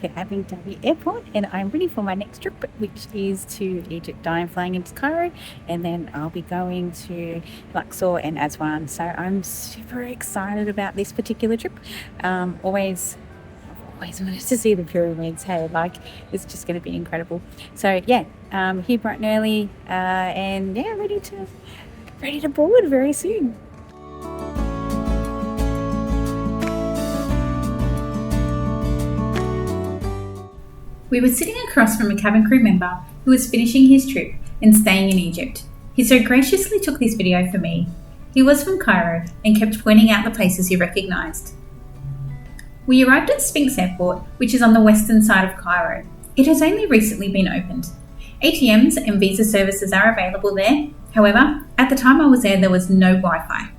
At Abu Dhabi Airport, and I'm ready for my next trip, which is to Egypt. I'm flying into Cairo, and then I'll be going to Luxor and Aswan. So I'm super excited about this particular trip. Always wanted to see the pyramids. Hey, like it's just going to be incredible. So yeah, here bright and early, and yeah, ready to board very soon. We were sitting across from a cabin crew member who was finishing his trip and staying in Egypt. He so graciously took this video for me. He was from Cairo and kept pointing out the places he recognised. We arrived at Sphinx Airport, which is on the western side of Cairo. It has only recently been opened. ATMs and visa services are available there. However, at the time I was there was no Wi-Fi.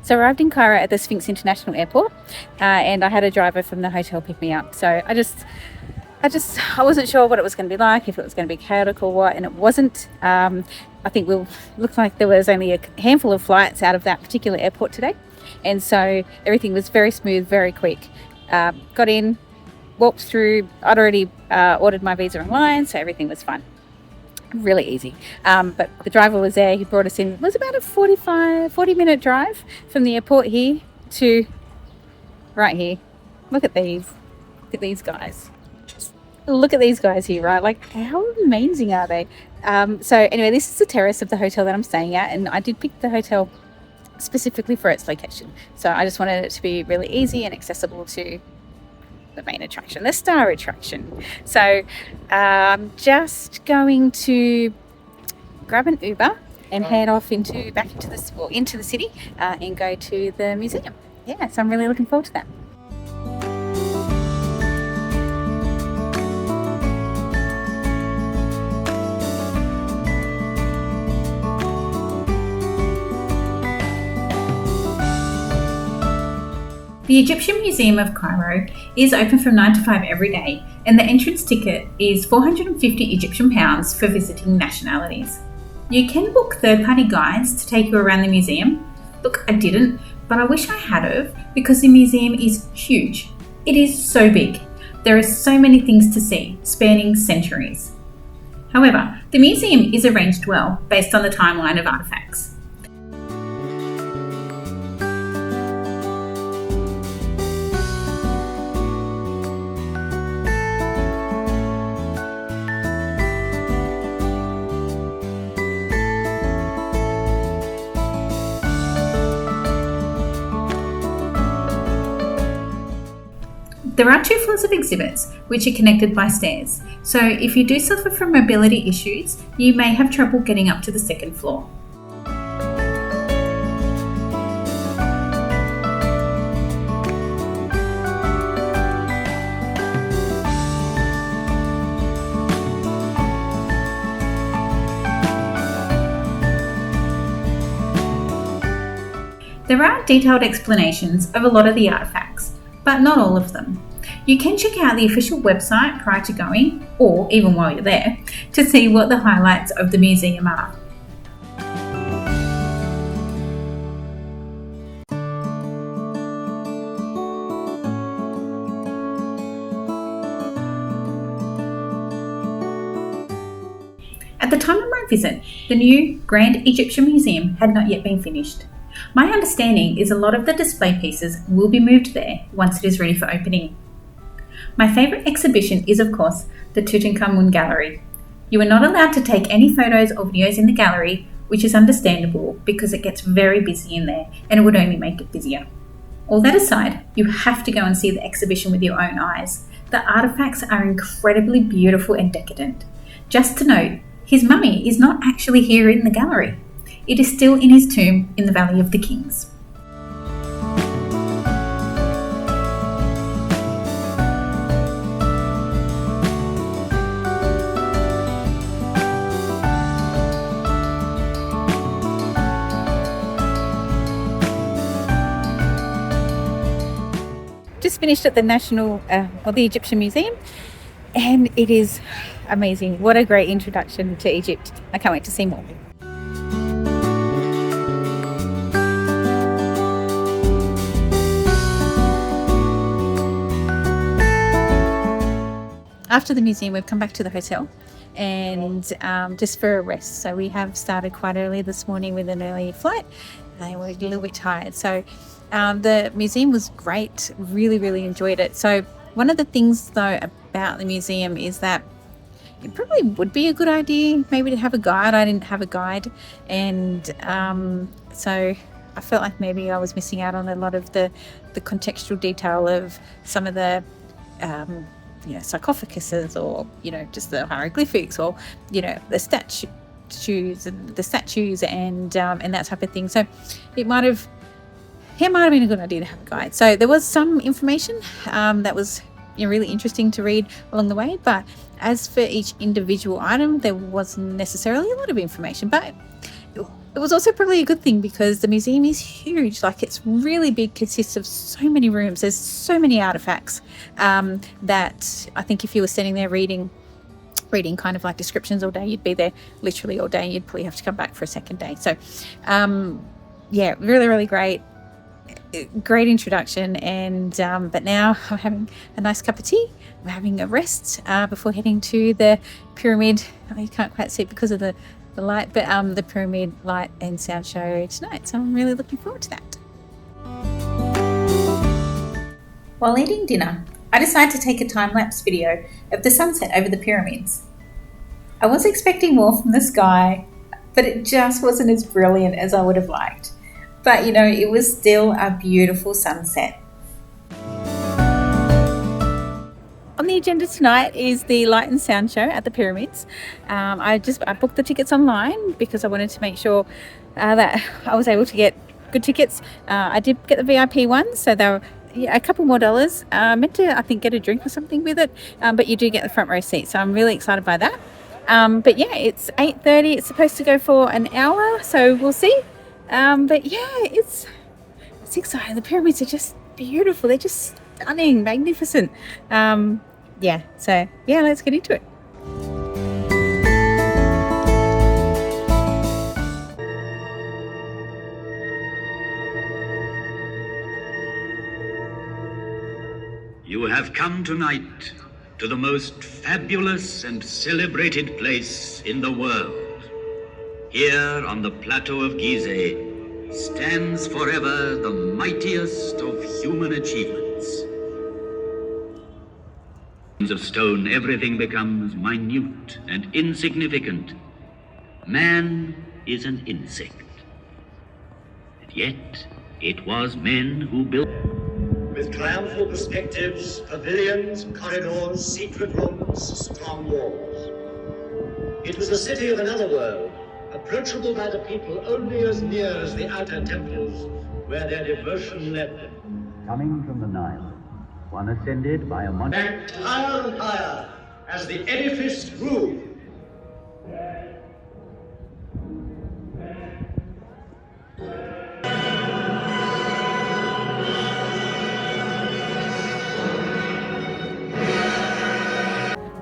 So I arrived in Cairo at the Sphinx International Airport, and I had a driver from the hotel pick me up. So I wasn't sure what it was going to be like, if it was going to be chaotic or what, and it wasn't. I think looked like there was only a handful of flights out of that particular airport today, and so everything was very smooth, very quick. Got in, walked through. I'd already ordered my visa online, so everything was fine. Really easy. But the driver was there. He brought us in. It was about a 40-minute drive from the airport here to right here. Look at these. Look at these guys. Just look at these guys here, right? Like, how amazing are they? So anyway, this is the terrace of the hotel that I'm staying at, and I did pick the hotel specifically for its location. So I just wanted it to be really easy and accessible to the main attraction, the star attraction. So I'm just going to grab an Uber and head off into the city and go to the museum. Yeah, so I'm really looking forward to that. The Egyptian Museum of Cairo is open from 9 to 5 every day, and the entrance ticket is £450 Egyptian pounds for visiting nationalities. You can book third-party guides to take you around the museum. Look, I didn't, but I wish I had have, because the museum is huge. It is so big. There are so many things to see, spanning centuries. However, the museum is arranged well based on the timeline of artefacts. There are 2 floors of exhibits, which are connected by stairs, so if you do suffer from mobility issues, you may have trouble getting up to the 2nd floor. There are detailed explanations of a lot of the artefacts, but not all of them. You can check out the official website prior to going, or even while you're there, to see what the highlights of the museum are. At the time of my visit, the new Grand Egyptian Museum had not yet been finished. My understanding is a lot of the display pieces will be moved there once it is ready for opening. My favourite exhibition is, of course, the Tutankhamun Gallery. You are not allowed to take any photos or videos in the gallery, which is understandable because it gets very busy in there and it would only make it busier. All that aside, you have to go and see the exhibition with your own eyes. The artifacts are incredibly beautiful and decadent. Just to note, his mummy is not actually here in the gallery. It is still in his tomb in the Valley of the Kings. Just finished at the the Egyptian Museum, and it is amazing. What a great introduction to Egypt. I can't wait to see more. After the museum, we've come back to the hotel and just for a rest. So we have started quite early this morning with an early flight, and we're a little bit tired. So the museum was great. Really enjoyed it. So one of the things though about the museum is that it probably would be a good idea maybe to have a guide. I didn't have a guide, and so I felt like maybe I was missing out on a lot of the contextual detail of some of the sarcophaguses, or just the hieroglyphics, or the statues and that type of thing. So it might have been a good idea to have a guide. So there was some information that was really interesting to read along the way, but as for each individual item, there wasn't necessarily a lot of information. But it was also probably a good thing, because the museum is huge. Like, it's really big, consists of so many rooms. There's so many artifacts that I think if you were sitting there reading kind of like descriptions all day, you'd be there literally all day. You'd probably have to come back for a second day. So really great introduction. And but now I'm having a nice cup of tea. I'm having a rest before heading to the pyramid. You can't quite see it because of the light, but the pyramid light and sound show tonight. So I'm really looking forward to that. While eating dinner, I decided to take a time-lapse video of the sunset over the pyramids. I was expecting more from the sky, but it just wasn't as brilliant as I would have liked. But it was still a beautiful sunset. On the agenda tonight is the light and sound show at the pyramids. I booked the tickets online because I wanted to make sure that I was able to get good tickets. I did get the VIP ones, so they were a couple more dollars. Meant to, I think, get a drink or something with it, but you do get the front row seat, so I'm really excited by that. But yeah, it's 8:30. It's supposed to go for an hour, so we'll see. But yeah, it's exciting. The pyramids are just beautiful. They're just stunning, magnificent. So let's get into it. You have come tonight to the most fabulous and celebrated place in the world. Here on the plateau of Giza stands forever the mightiest of human achievements. Of stone, everything becomes minute and insignificant. Man is an insect. And yet, it was men who built. With triumphal perspectives, pavilions, corridors, secret rooms, strong walls. It was the city of another world, approachable by the people only as near as the outer temples, where their devotion led them. Coming from the Nile, one ascended by a monument. Banked higher and higher as the edifice grew.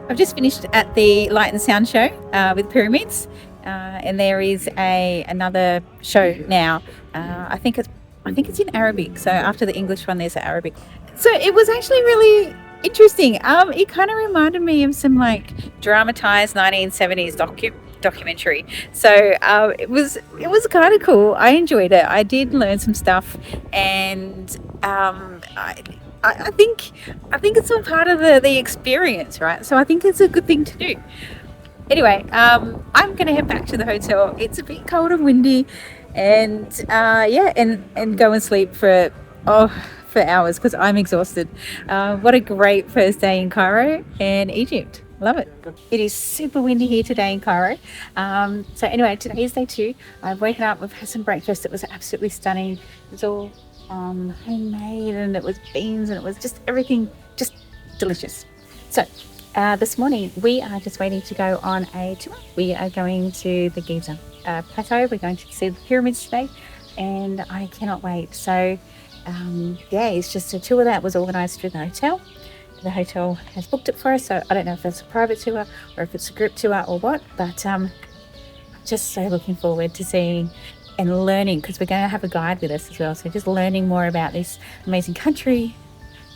I've just finished at the light and sound show with pyramids, and there is another show now. I think it's in Arabic. So after the English one, there's an Arabic. So it was actually really interesting. It kind of reminded me of some like dramatized 1970s documentary. So it was kind of cool. I enjoyed it. I did learn some stuff, and I think it's all part of the experience, right? So I think it's a good thing to do. Anyway, I'm going to head back to the hotel. It's a bit cold and windy, and and go and sleep for for hours because I'm exhausted. What a great first day in Cairo and Egypt. Love it. It is super windy here today in Cairo. So anyway, today is day 2. I've woken up, we've had some breakfast. It was absolutely stunning. It was all homemade, and it was beans, and it was just everything just delicious. So this morning we are just waiting to go on a tour. We are going to the Giza plateau. We're going to see the pyramids today, and I cannot wait. So it's just a tour that was organised through the hotel. The hotel has booked it for us, so I don't know if it's a private tour or if it's a group tour or what, but I'm just so looking forward to seeing and learning, because we're going to have a guide with us as well, so just learning more about this amazing country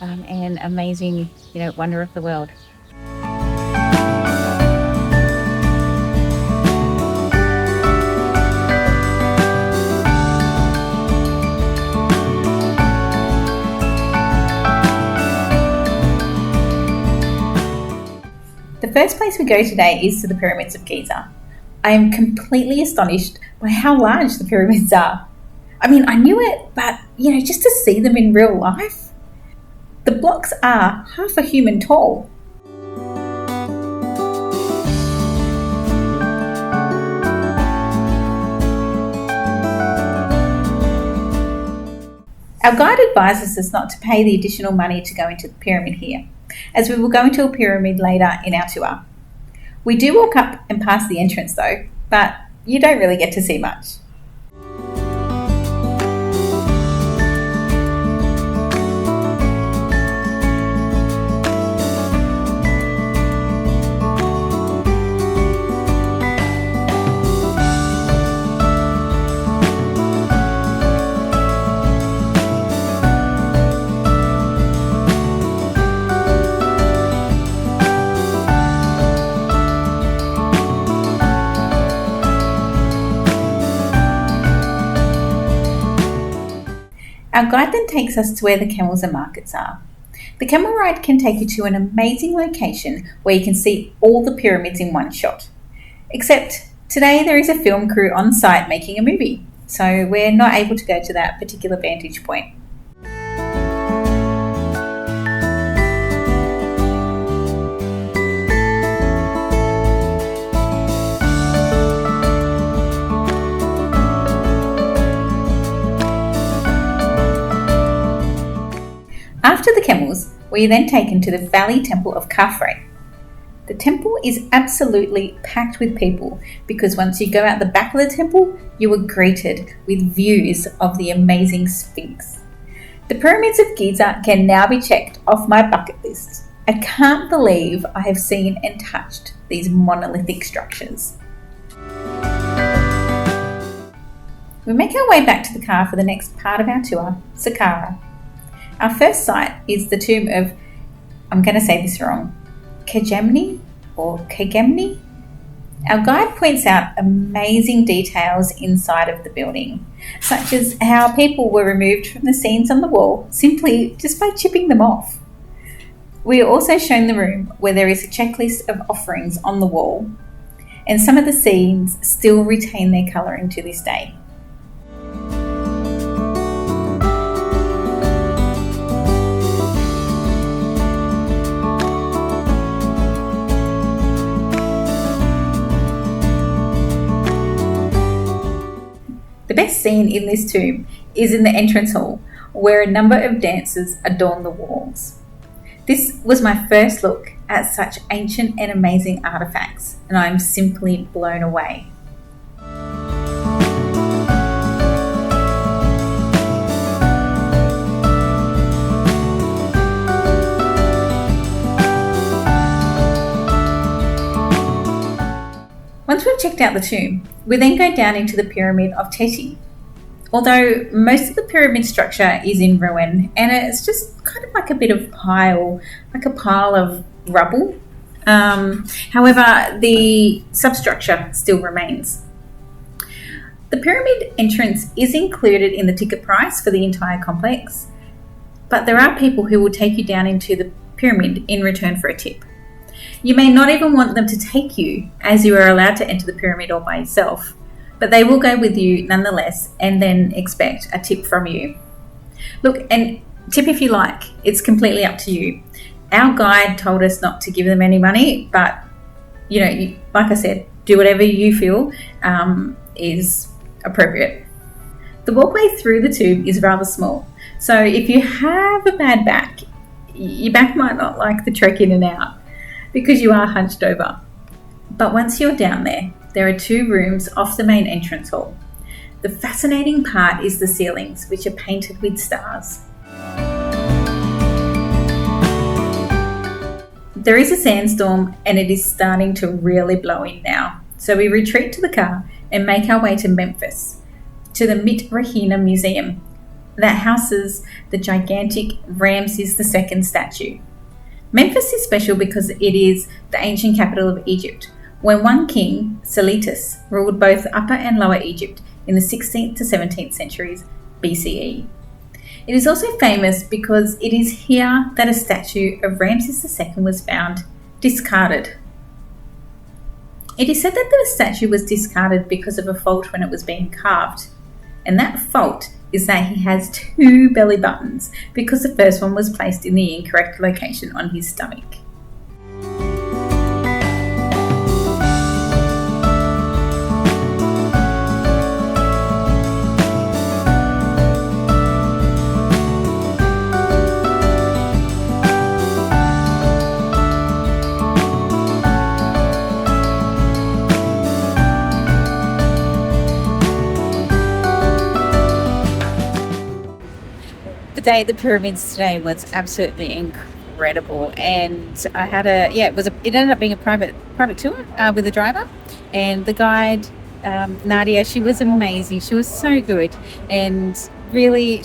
and amazing, wonder of the world. The first place we go today is to the Pyramids of Giza. I am completely astonished by how large the pyramids are. I mean, I knew it, but, just to see them in real life. The blocks are half a human tall. Our guide advises us not to pay the additional money to go into the pyramid here, as we will go into a pyramid later in our tour. We do walk up and past the entrance though, but you don't really get to see much. Our guide then takes us to where the camels and markets are. The camel ride can take you to an amazing location where you can see all the pyramids in one shot. Except today there is a film crew on site making a movie, so we're not able to go to that particular vantage point. After the camels, we are then taken to the Valley Temple of Khafre. The temple is absolutely packed with people because once you go out the back of the temple, you are greeted with views of the amazing Sphinx. The Pyramids of Giza can now be checked off my bucket list. I can't believe I have seen and touched these monolithic structures. We make our way back to the car for the next part of our tour, Saqqara. Our first site is the tomb of, I'm going to say this wrong, Kagemni or Kagemni. Our guide points out amazing details inside of the building, such as how people were removed from the scenes on the wall simply just by chipping them off. We are also shown the room where there is a checklist of offerings on the wall, and some of the scenes still retain their colouring to this day. The best scene in this tomb is in the entrance hall, where a number of dancers adorn the walls. This was my first look at such ancient and amazing artifacts, and I am simply blown away. Once we've checked out the tomb, we then go down into the Pyramid of Teti. Although most of the pyramid structure is in ruin and it's just kind of like a bit of pile, like a pile of rubble. However, the substructure still remains. The pyramid entrance is included in the ticket price for the entire complex, but there are people who will take you down into the pyramid in return for a tip. You may not even want them to take you, as you are allowed to enter the pyramid all by yourself, but they will go with you nonetheless and then expect a tip from you. Look, and tip if you like, it's completely up to you. Our guide told us not to give them any money, but like I said, do whatever you feel is appropriate. The walkway through the tomb is rather small, so if you have a bad back, your back might not like the trek in and out because you are hunched over. But once you're down there, there are 2 rooms off the main entrance hall. The fascinating part is the ceilings, which are painted with stars. There is a sandstorm and it is starting to really blow in now. So we retreat to the car and make our way to Memphis, to the Rahina Museum that houses the gigantic Ramses II statue. Memphis is special because it is the ancient capital of Egypt, when one king, Seletus, ruled both Upper and Lower Egypt in the 16th to 17th centuries BCE. It is also famous because it is here that a statue of Ramses II was found discarded. It is said that the statue was discarded because of a fault when it was being carved, and that fault is that he has 2 belly buttons because the first one was placed in the incorrect location on his stomach. The day at the pyramids today was absolutely incredible, and I had it ended up being a private tour with a driver, and the guide Nadia, she was amazing. She was so good, and really I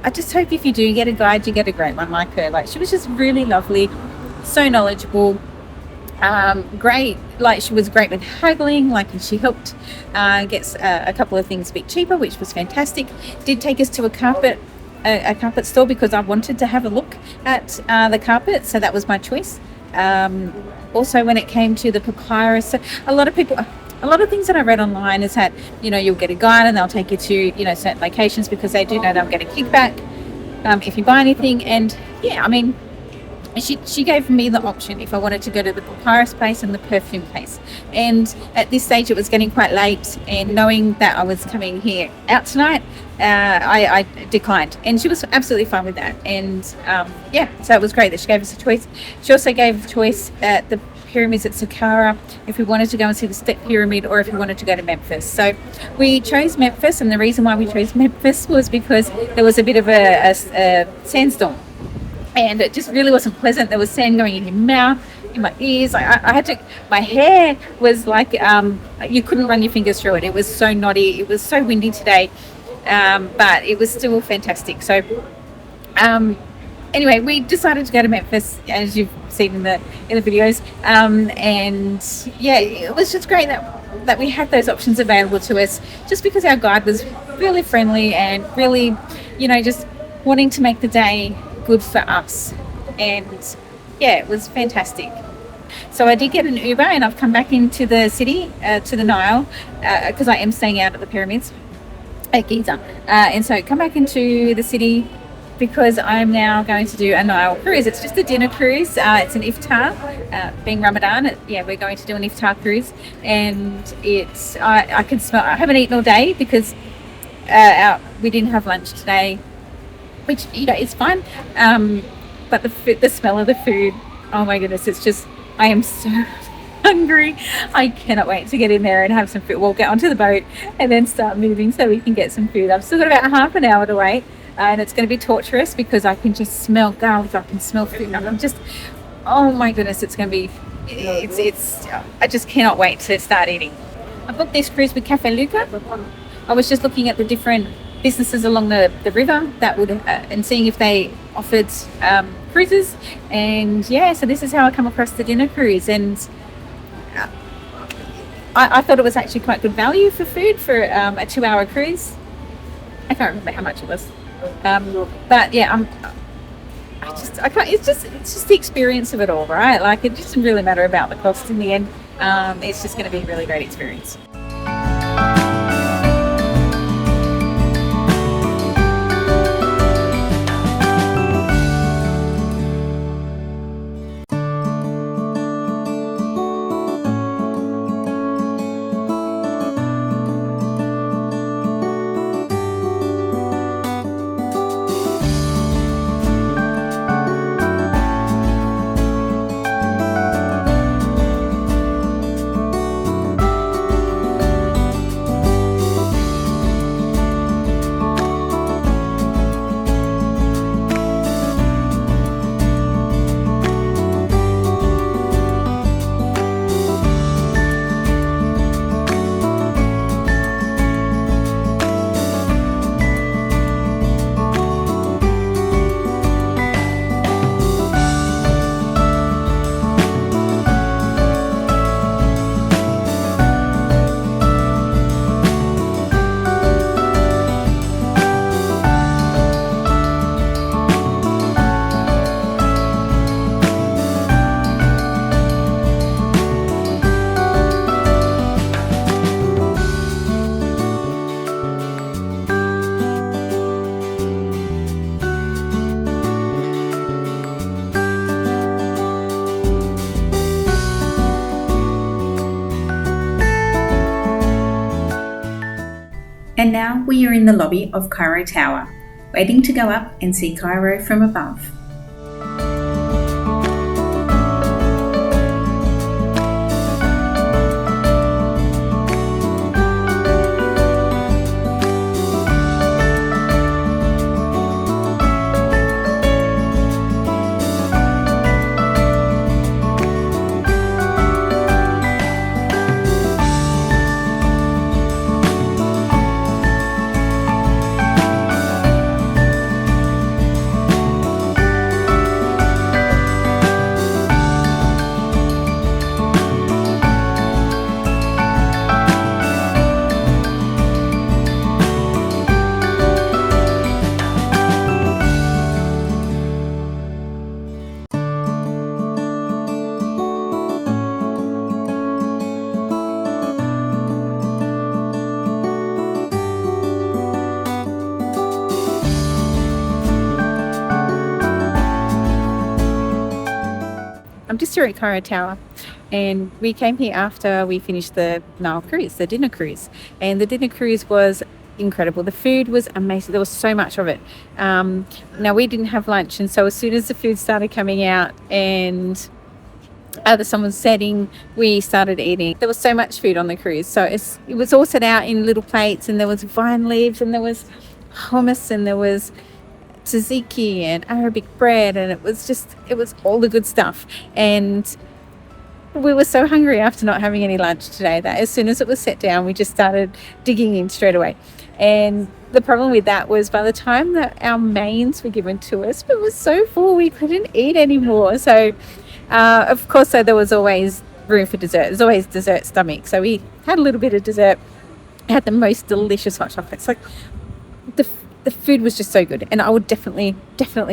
just hope if you do get a guide, you get a great one like her. Like, she was just really lovely, so knowledgeable, great. Like, she was great with haggling, and she helped get a couple of things a bit cheaper, which was fantastic. Did take us to a carpet store because I wanted to have a look at the carpet, so that was my choice. Also, when it came to the papyrus, a lot of things that I read online is that you'll get a guide and they'll take you to certain locations because they do know they'll get a kickback if you buy anything. And yeah, I mean, she gave me the option if I wanted to go to the papyrus place and the perfume place. And at this stage, it was getting quite late, and knowing that I was coming here out tonight, I declined. And she was absolutely fine with that. And so it was great that she gave us a choice. She also gave a choice at the pyramids at Saqqara if we wanted to go and see the Step Pyramid, or if we wanted to go to Memphis. So we chose Memphis, and the reason why we chose Memphis was because there was a bit of a sandstorm. And it just really wasn't pleasant. There was sand going in your mouth, in my ears. I had to, my hair was like, you couldn't run your fingers through it. It was so knotty. It was so windy today, but it was still fantastic. So anyway, we decided to go to Memphis, as you've seen in the videos. And yeah, it was just great that we had those options available to us, just because our guide was really friendly and really, just wanting to make the day good for us. And yeah, it was fantastic. So I did get an Uber, and I've come back into the city, to the Nile, because I am staying out at the pyramids at Giza, and so come back into the city because I'm now going to do a Nile cruise. It's just a dinner cruise. It's an iftar, being Ramadan. We're going to do an iftar cruise, and it's I can smell. I haven't eaten all day because we didn't have lunch today, which is fine, but the smell of the food, oh my goodness, it's just, I am so hungry. I cannot wait to get in there and have some food. We'll get onto the boat and then start moving so we can get some food. I've still got about half an hour to wait, and it's going to be torturous because I can just smell garlic, I can smell food, and I'm just, oh my goodness, it's going to be, I just cannot wait to start eating. I booked this cruise with Cafelluca. I was just looking at the different businesses along the river that would and seeing if they offered cruises, and so this is how I come across the dinner cruise. And I thought it was actually quite good value for food for a 2-hour cruise. I can't remember how much it was, but yeah, I can't. It's just the experience of it all, right? Like, it doesn't really matter about the cost in the end. It's just going to be a really great experience. in the lobby of Cairo Tower, waiting to go up and see Cairo from above. I'm just here at Cairo Tower, and we came here after we finished the Nile cruise, the dinner cruise. And the dinner cruise was incredible. The food was amazing. There was so much of it. Now, we didn't have lunch, and so as soon as the food started coming out and the sun was setting, we started eating. There was so much food on the cruise, so it was all set out in little plates, and there was vine leaves, and there was hummus, and there was tzatziki and Arabic bread, and it was all the good stuff. And we were so hungry after not having any lunch today that as soon as it was set down, we just started digging in straight away. And the problem with that was by the time that our mains were given to us, we were so full we couldn't eat anymore. So of course, there was always room for dessert. There's always dessert stomach, so we had a little bit of dessert. I had the most delicious hot chocolates. Like the food was just so good, and I would definitely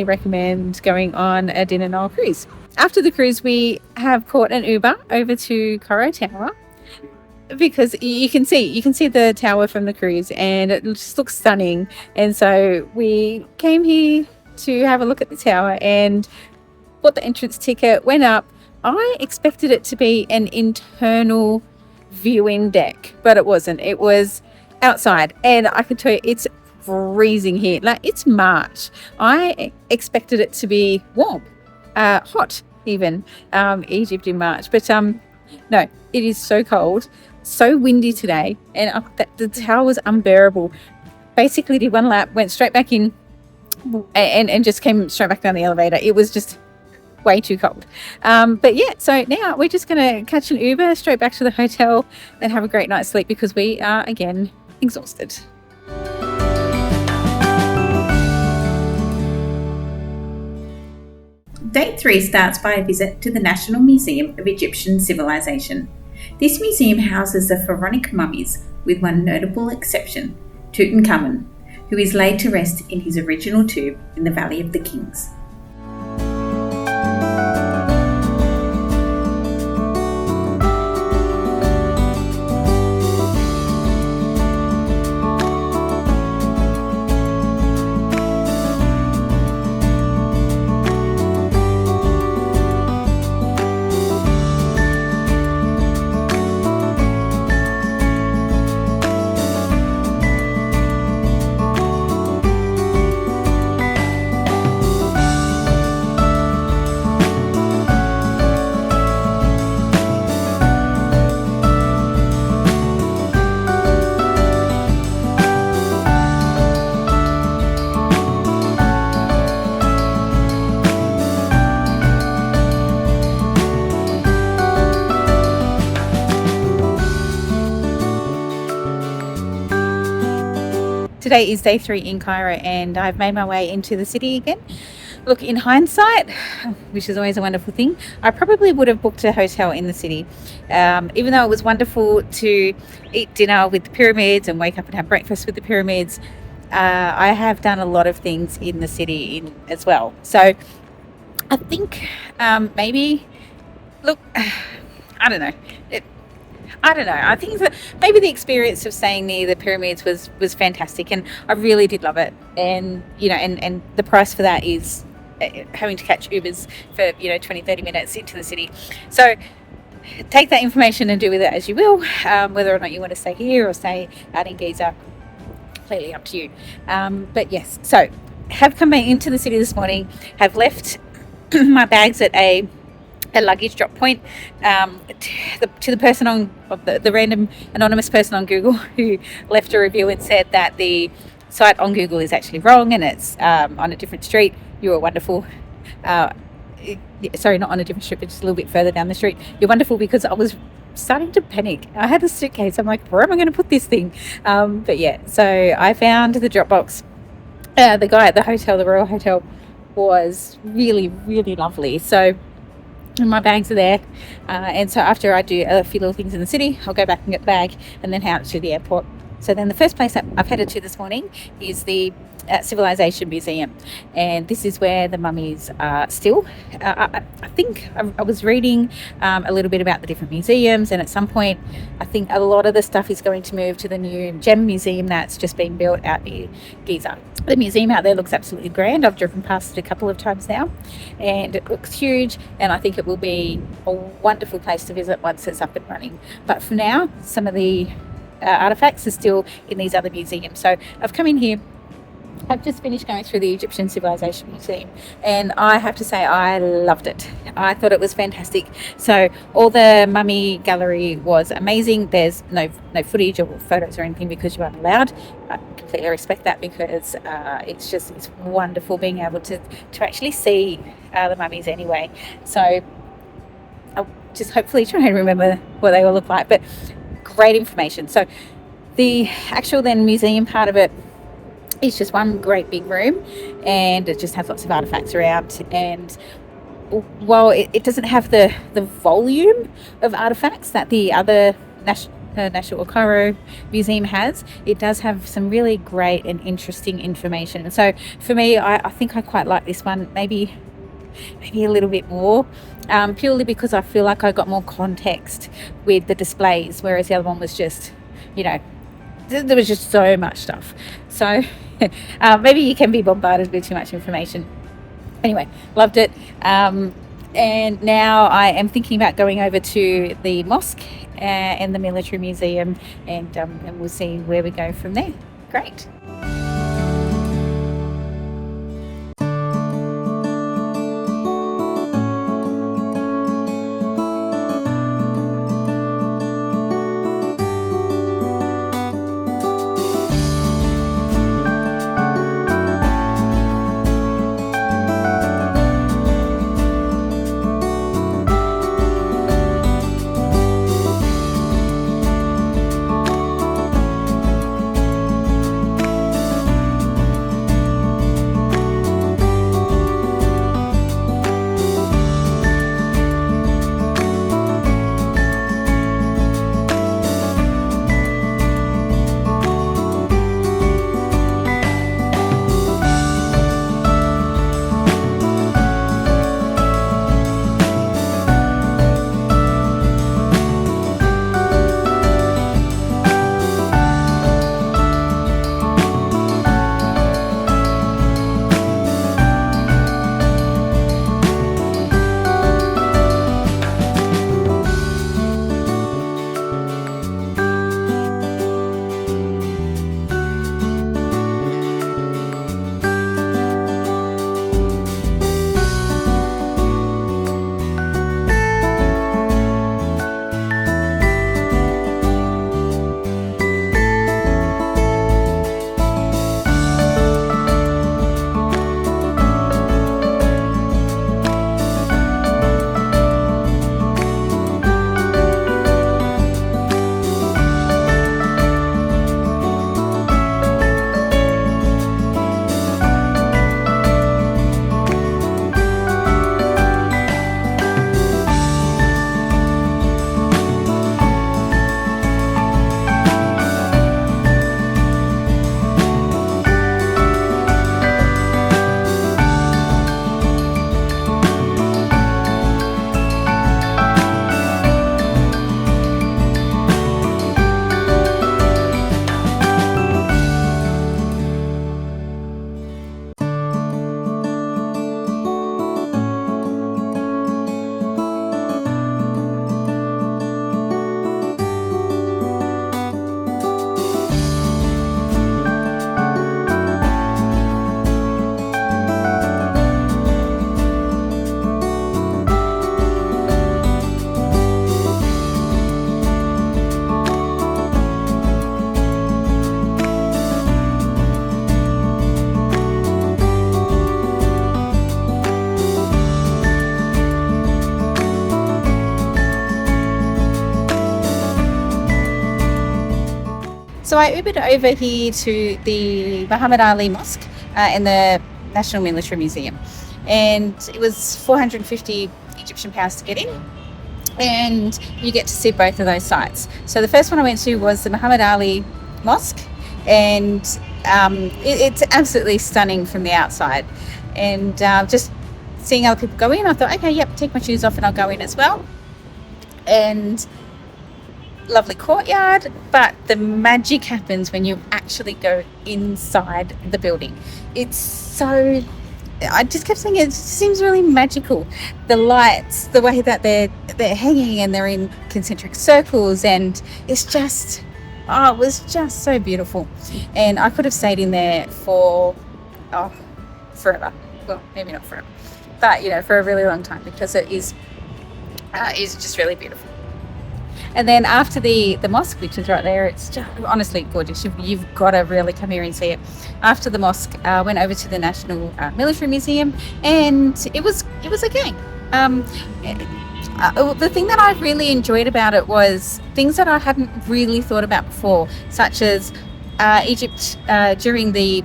recommend going on a dinner Nile cruise. After the cruise, we have caught an Uber over to Cairo Tower because you can see the tower from the cruise, and it just looks stunning. And so we came here to have a look at the tower and bought the entrance ticket, went up. I expected it to be an internal viewing deck, but it wasn't. It was outside, and I can tell you it's freezing here. Like, it's March. I expected it to be warm, hot even, Egypt in March, but no, it is so cold, so windy today, and the tower was unbearable. Basically did one lap, went straight back in, and just came straight back down the elevator. It was just way too cold. But yeah, so now we're just gonna catch an Uber straight back to the hotel and have a great night's sleep because we are again exhausted. Day 3 starts by a visit to the National Museum of Egyptian Civilization. This museum houses the pharaonic mummies, with one notable exception, Tutankhamun, who is laid to rest in his original tomb in the Valley of the Kings. Today is day 3 in Cairo, and I've made my way into the city again. Look, in hindsight, which is always a wonderful thing, I probably would have booked a hotel in the city. Even though it was wonderful to eat dinner with the pyramids and wake up and have breakfast with the pyramids, I have done a lot of things in the city as well. So I think maybe, look, I don't know. I think that maybe the experience of staying near the pyramids was fantastic, and I really did love it. And and the price for that is having to catch Ubers for 20-30 minutes into the city. So take that information and do with it as you will, whether or not you want to stay here or stay out in Giza. completely up to you. But yes, so have come into the city this morning, have left my bags at a luggage drop point, to the person on the random anonymous person on Google who left a review and said that the site on Google is actually wrong and it's on a different street. You were wonderful. Sorry, not on a different street, but just a little bit further down the street. You're wonderful, because I was starting to panic. I had a suitcase. I'm like, where am I going to put this thing? But yeah, so I found the Dropbox. The guy at the hotel, the Royal Hotel, was really, really lovely. So my bags are there, and so after I do a few little things in the city, I'll go back and get the bag and then head out to the airport. So then the first place that I've headed to this morning is the Civilization Museum, and this is where the mummies are still. I think I was reading a little bit about the different museums, and at some point I think a lot of the stuff is going to move to the new gem museum that's just been built out near Giza. The museum out there looks absolutely grand. I've driven past it a couple of times now, and it looks huge, and I think it will be a wonderful place to visit once it's up and running. But for now, some of the artifacts are still in these other museums. So I've come in here. I've just finished going through the Egyptian Civilization Museum, and I have to say I loved it. I thought it was fantastic. So all the mummy gallery was amazing. There's no footage or photos or anything because you aren't allowed. I completely respect that, because it's wonderful being able to actually see the mummies anyway. So I'll just hopefully try and remember what they all look like, but great information. So the actual then museum part of it, it's just one great big room, and it just has lots of artifacts around. And while it doesn't have the volume of artifacts that the other National Cairo Museum has, it does have some really great and interesting information. So for me, I think I quite like this one, maybe a little bit more, purely because I feel like I got more context with the displays, whereas the other one was just, there was just so much stuff. So maybe you can be bombarded with too much information. Anyway, loved it. And now I am thinking about going over to the mosque and the military museum, and we'll see where we go from there. Great. So I Ubered over here to the Mohammad Ali Mosque in the National Military Museum, and it was 450 Egyptian pounds to get in, and you get to see both of those sites. So the first one I went to was the Mohammad Ali Mosque, and it's absolutely stunning from the outside, and just seeing other people go in, I thought, okay, yep, take my shoes off and I'll go in as well. And lovely courtyard, but the magic happens when you actually go inside the building. It's so, I just kept saying, it seems really magical. The lights, the way that they're hanging and they're in concentric circles, and it's just, it was just so beautiful. And I could have stayed in there for forever. Well, maybe not forever, but for a really long time, because it is just really beautiful. And then after the mosque, which is right there, it's just honestly gorgeous. You've got to really come here and see it. After the mosque, went over to the National Military Museum, and it was okay. The thing that I really enjoyed about it was things that I hadn't really thought about before, such as Egypt during the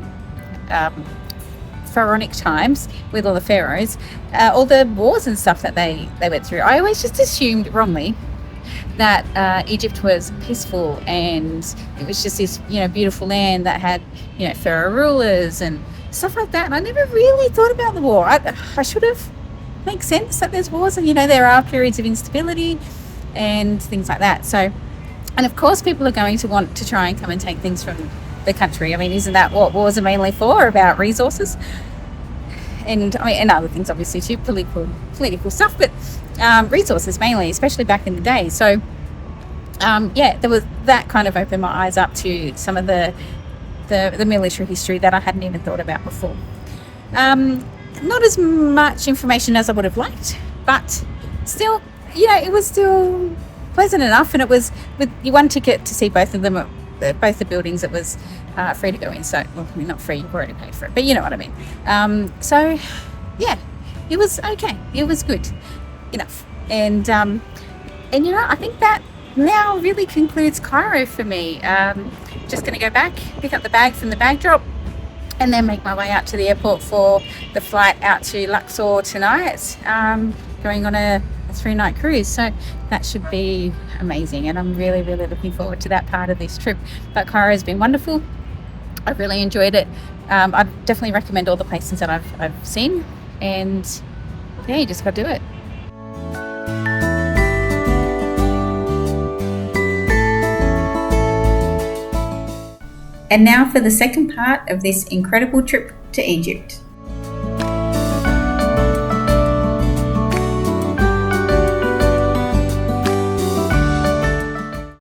pharaonic times with all the pharaohs, all the wars and stuff that they went through. I always just assumed wrongly that Egypt was peaceful and it was just this beautiful land that had pharaoh rulers and stuff like that, and I never really thought about the war. I should have. Makes sense that there's wars, and there are periods of instability and things like that. So, and of course people are going to want to try and come and take things from the country. I mean, isn't that what wars are mainly for? About resources and other things obviously too, political stuff, but resources mainly, especially back in the day. So there was that kind of opened my eyes up to some of the military history that I hadn't even thought about before. Not as much information as I would have liked, but still, it was still pleasant enough, and it was with your one ticket to see both of them, both the buildings. It was free to go in, so not free, you've already paid for it, but you know what I mean. So yeah, it was okay, it was good enough, and I think that now really concludes Cairo for me. Just going to go back, pick up the bag from the bag drop, and then make my way out to the airport for the flight out to Luxor tonight, going on a 3-night cruise. So that should be amazing, and I'm really, really looking forward to that part of this trip. But Cairo has been wonderful. I've really enjoyed it. I definitely recommend all the places that I've seen, and yeah, you just got to do it. And now for the second part of this incredible trip to Egypt.